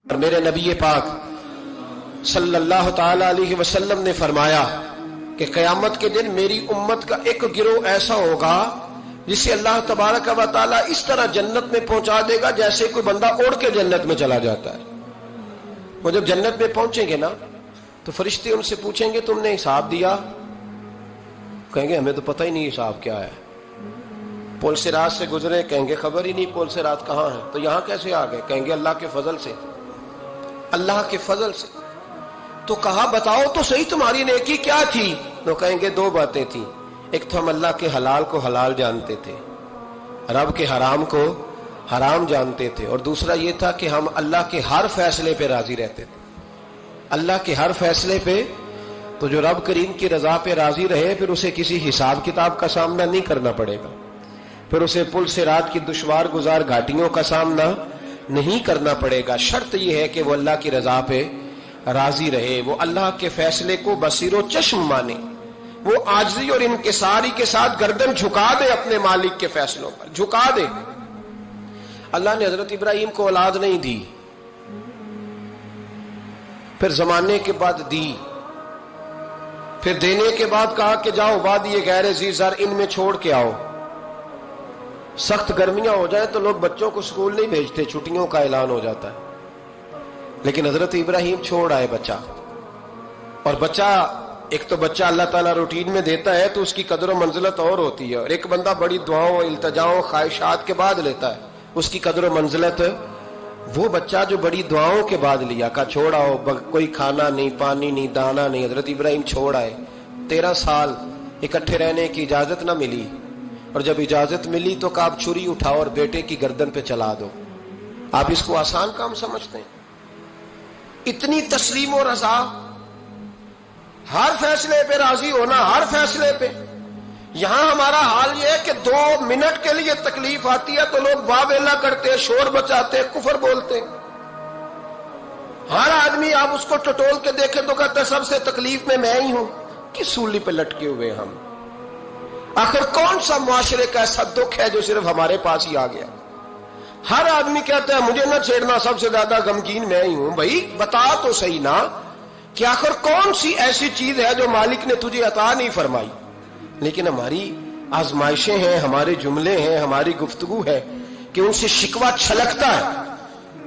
اور میرے نبی پاک صلی اللہ تعالی علیہ وسلم نے فرمایا کہ قیامت کے دن میری امت کا ایک گروہ ایسا ہوگا جسے اللہ تبارک و تعالیٰ اس طرح جنت میں پہنچا دے گا جیسے کوئی بندہ اڑ کے جنت میں چلا جاتا ہے۔ وہ جب جنت میں پہنچیں گے نا تو فرشتے ان سے پوچھیں گے تم نے حساب دیا؟ کہیں گے ہمیں تو پتہ ہی نہیں حساب کیا ہے۔ پل صراط سے گزرے، کہیں گے خبر ہی نہیں پل صراط کہاں ہے، تو یہاں کیسے آ گئے؟ کہیں گے اللہ کے فضل سے، اللہ کے فضل سے۔ تو کہا بتاؤ تو صحیح تمہاری نیکی کیا تھی؟ تو کہیں گے دو باتیں تھیں، ایک تو ہم اللہ کے حلال کو حلال جانتے تھے، رب کے حرام کو حرام جانتے تھے، اور دوسرا یہ تھا کہ ہم اللہ کے ہر فیصلے پہ راضی رہتے تھے، اللہ کے ہر فیصلے پہ۔ تو جو رب کریم کی رضا پہ راضی رہے پھر اسے کسی حساب کتاب کا سامنا نہیں کرنا پڑے گا، پھر اسے پل صراط کی دشوار گزار گھاٹیوں کا سامنا نہیں کرنا پڑے گا۔ شرط یہ ہے کہ وہ اللہ کی رضا پہ راضی رہے، وہ اللہ کے فیصلے کو بصیر و چشم مانے، وہ عاجزی اور انکساری کے ساتھ گردن جھکا دے اپنے مالک کے فیصلوں پر، جھکا دے۔ اللہ نے حضرت ابراہیم کو اولاد نہیں دی، پھر زمانے کے بعد دی، پھر دینے کے بعد کہا کہ جاؤ وادی غیر ذی زرع ان میں چھوڑ کے آؤ۔ سخت گرمیاں ہو جائیں تو لوگ بچوں کو اسکول نہیں بھیجتے، چھٹیوں کا اعلان ہو جاتا ہے، لیکن حضرت ابراہیم چھوڑ آئے بچہ۔ اور بچہ، ایک تو بچہ اللہ تعالیٰ روٹین میں دیتا ہے تو اس کی قدر و منزلت اور ہوتی ہے، اور ایک بندہ بڑی دعاؤں التجاؤں خواہشات کے بعد لیتا ہے، اس کی قدر و منزلت۔ وہ بچہ جو بڑی دعاؤں کے بعد لیا، کہا چھوڑ آؤ، کوئی کھانا نہیں، پانی نہیں، دانا نہیں، حضرت ابراہیم چھوڑ آئے۔ 13 سال اکٹھے رہنے کی اجازت نہ ملی، اور جب اجازت ملی تو کہا آپ چھری اٹھاؤ اور بیٹے کی گردن پہ چلا دو۔ آپ اس کو آسان کام سمجھتے ہیں؟ اتنی تسلیم و رضا، ہر فیصلے پہ راضی ہونا، ہر فیصلے پہ۔ یہاں ہمارا حال یہ ہے کہ 2 منٹ کے لیے تکلیف آتی ہے تو لوگ واویلا کرتے، شور بچاتے، کفر بولتے۔ ہر آدمی آپ اس کو ٹٹول کے دیکھیں تو کہتا ہے سب سے تکلیف میں ہی ہوں۔ کس سولی پہ لٹکے ہوئے ہم؟ آخر کون سا معاشرے کا ایسا دکھ ہے جو صرف ہمارے پاس ہی آ گیا؟ ہر آدمی کہتا ہے مجھے نہ چھیڑنا، سب سے زیادہ غمگین میں ہی ہوں۔ بھائی بتا تو صحیح نا کہ آخر کون سی ایسی چیز ہے جو مالک نے تجھے عطا نہیں فرمائی؟ لیکن ہماری آزمائشیں ہیں، ہمارے جملے ہیں، ہماری گفتگو ہے کہ ان سے شکوہ چھلکتا ہے،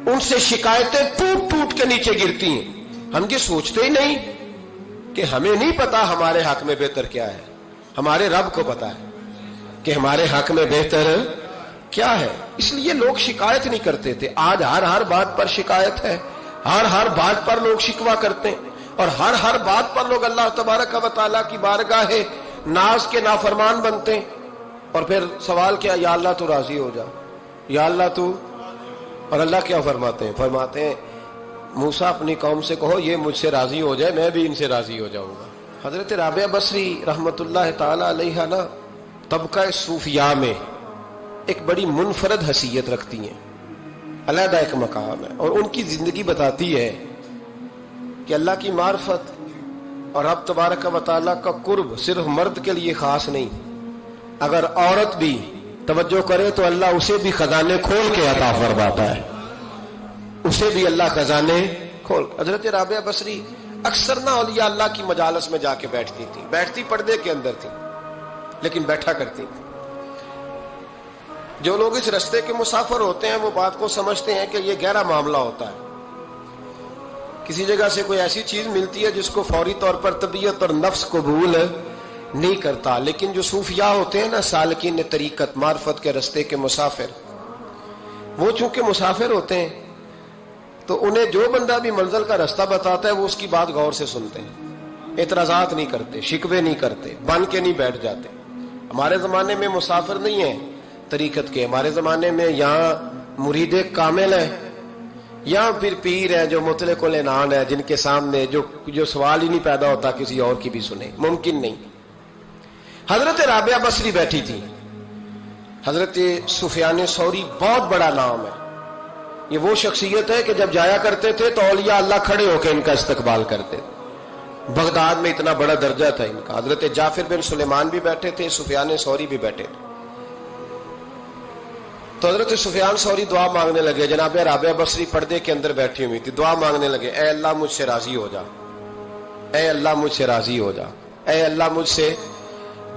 ان سے شکایتیں ٹوٹ ٹوٹ کے نیچے گرتی ہیں۔ ہم یہ سوچتے ہی نہیں کہ ہمیں نہیں پتا ہمارے حق میں بہتر کیا ہے، ہمارے رب کو پتا ہے کہ ہمارے حق میں بہتر کیا ہے۔ اس لیے لوگ شکایت نہیں کرتے تھے، آج ہر بات پر شکایت ہے، ہر بات پر لوگ شکوہ کرتے ہیں، اور ہر بات پر لوگ اللہ تبارک و تعالیٰ کی بارگاہ ہے ناز کے نافرمان بنتے ہیں۔ اور پھر سوال کیا، یا اللہ تو راضی ہو جا، یا اللہ تو۔ اور اللہ کیا فرماتے ہیں؟ فرماتے ہیں موسیٰ اپنی قوم سے کہو یہ مجھ سے راضی ہو جائے میں بھی ان سے راضی ہو جاؤں گا۔ حضرت رابعہ بصری رحمت اللہ تعالی علیہ نا طبقہ صوفیاء میں ایک بڑی منفرد حیثیت رکھتی ہیں، علیحدہ ایک مقام ہے، اور ان کی زندگی بتاتی ہے کہ اللہ کی معرفت اور رب تبارک و تعالیٰ کا قرب صرف مرد کے لیے خاص نہیں، اگر عورت بھی توجہ کرے تو اللہ اسے بھی خزانے کھول کے عطا فرماتا ہے، اسے بھی اللہ خزانے کھول۔ حضرت رابعہ بصری اکثر نہ اولیاء اللہ کی مجالس میں جا کے بیٹھتی تھی، بیٹھتی پردے کے اندر تھی لیکن بیٹھا کرتی تھی۔ جو لوگ اس رستے کے مسافر ہوتے ہیں وہ بات کو سمجھتے ہیں کہ یہ گہرا معاملہ ہوتا ہے، کسی جگہ سے کوئی ایسی چیز ملتی ہے جس کو فوری طور پر طبیعت اور نفس قبول نہیں کرتا، لیکن جو صوفیاء ہوتے ہیں نا، سالکین طریقت، معرفت کے رستے کے مسافر، وہ چونکہ مسافر ہوتے ہیں تو انہیں جو بندہ بھی منزل کا رستہ بتاتا ہے وہ اس کی بات غور سے سنتے ہیں، اعتراضات نہیں کرتے، شکوے نہیں کرتے، بن کے نہیں بیٹھ جاتے۔ ہمارے زمانے میں مسافر نہیں ہیں طریقت کے، ہمارے زمانے میں یہاں مرید کامل ہیں، یا پھر پیر ہیں جو مطلق العنان ہے، جن کے سامنے جو سوال ہی نہیں پیدا ہوتا کسی اور کی بھی سنے، ممکن نہیں۔ حضرت رابعہ بصری بیٹھی تھی۔ حضرت سفیان ثوری بہت بڑا نام ہے، یہ وہ شخصیت ہے کہ جب جایا کرتے تھے تو اولیاء اللہ کھڑے ہو کے ان کا استقبال کرتے تھے، بغداد میں اتنا بڑا درجہ تھا ان کا۔ حضرت جعفر بن سلیمان بھی بیٹھے تھے، سفیان ثوری بھی بیٹھے تھے۔ تو حضرت سفیان ثوری دعا مانگنے لگے. جناب رابعہ بصری پردے کے اندر بیٹھی ہوئی تھی, دعا مانگنے لگے, اے اللہ مجھ سے راضی ہو جا, اے اللہ مجھ سے راضی ہو جا, اے اللہ مجھ سے.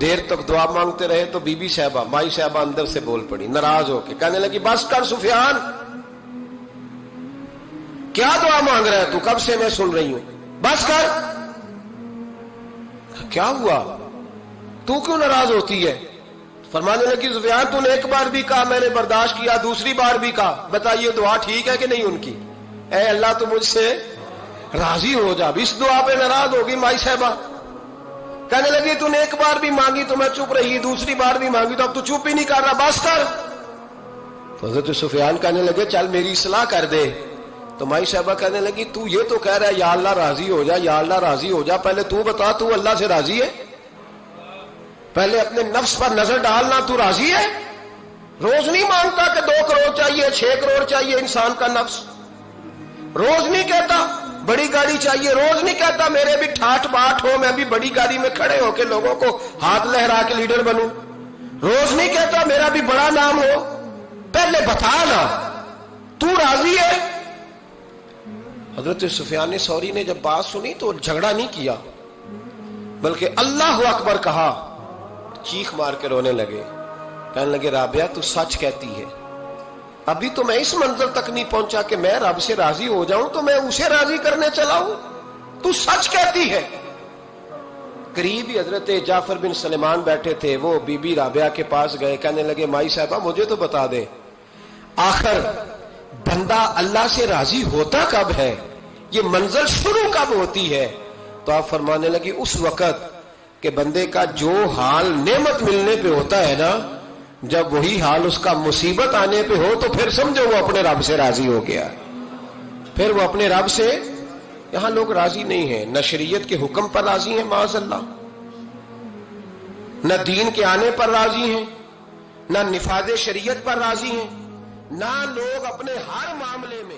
دیر تک دعا مانگتے رہے تو بی بی صاحبہ, مائی صاحبہ اندر سے بول پڑی ناراض ہو کے, کہنے لگی بس کر سفیان, کیا دعا مانگ رہا ہے تو, کب سے میں سن رہی ہوں, بس کر. کیا ہوا, تو کیوں ناراض ہوتی ہے؟ فرمانے لگی سفیان تو نے ایک بار بھی کہا میں نے برداشت کیا, دوسری بار بھی کہا, بتائیے دعا ٹھیک ہے کہ نہیں ان کی؟ اے اللہ تو مجھ سے راضی ہو جا. اس دعا پہ ناراض ہوگی مائی صاحبہ. کہنے لگی تو نے ایک بار بھی مانگی تو میں چپ رہی, دوسری بار بھی مانگی تو اب تو چپ ہی نہیں کر رہا, بس کر. تو حضرت سفیان کہنے لگے چل میری اصلاح کر دے. تو مائی صاحبہ کہنے لگی تو یہ تو کہہ رہا ہے یا اللہ راضی ہو جا, یا اللہ راضی ہو جا, پہلے تو بتا تو اللہ سے راضی ہے؟ پہلے اپنے نفس پر نظر ڈالنا, تو راضی ہے؟ روز نہیں مانگتا کہ 2 کروڑ چاہیے, 6 کروڑ چاہیے انسان کا نفس. روز نہیں کہتا بڑی گاڑی چاہیے, روز نہیں کہتا میرے بھی ٹھاٹ باٹ ہو, میں بھی بڑی گاڑی میں کھڑے ہو کے لوگوں کو ہاتھ لہرا کے لیڈر بنوں. روز نہیں کہتا میرا بھی بڑا نام ہو. پہلے بتا نا تو راضی ہے؟ حضرت سفیان ثوری نے جب بات سنی تو جھگڑا نہیں کیا, بلکہ اللہ اکبر کہا, چیخ مار کے رونے لگے. کہنے لگے رابعہ تو سچ کہتی ہے, ابھی تو میں اس منزل تک نہیں پہنچا کہ میں رب سے راضی ہو جاؤں تو میں اسے راضی کرنے چلا ہوں, تو سچ کہتی ہے. قریب ہی حضرت جعفر بن سلیمان بیٹھے تھے, وہ بی بی رابعہ کے پاس گئے, کہنے لگے مائی صاحبہ مجھے تو بتا دے آخر بندہ اللہ سے راضی ہوتا کب ہے, یہ منزل شروع کب ہوتی ہے؟ تو آپ فرمانے لگی اس وقت کہ بندے کا جو حال نعمت ملنے پہ ہوتا ہے نا, جب وہی حال اس کا مصیبت آنے پہ ہو تو پھر سمجھو وہ اپنے رب سے راضی ہو گیا. پھر وہ اپنے رب سے, یہاں لوگ راضی نہیں ہیں, نہ شریعت کے حکم پر راضی ہیں معاذ اللہ, نہ دین کے آنے پر راضی ہیں, نہ نفاذ شریعت پر راضی ہیں, نہ لوگ اپنے ہر معاملے میں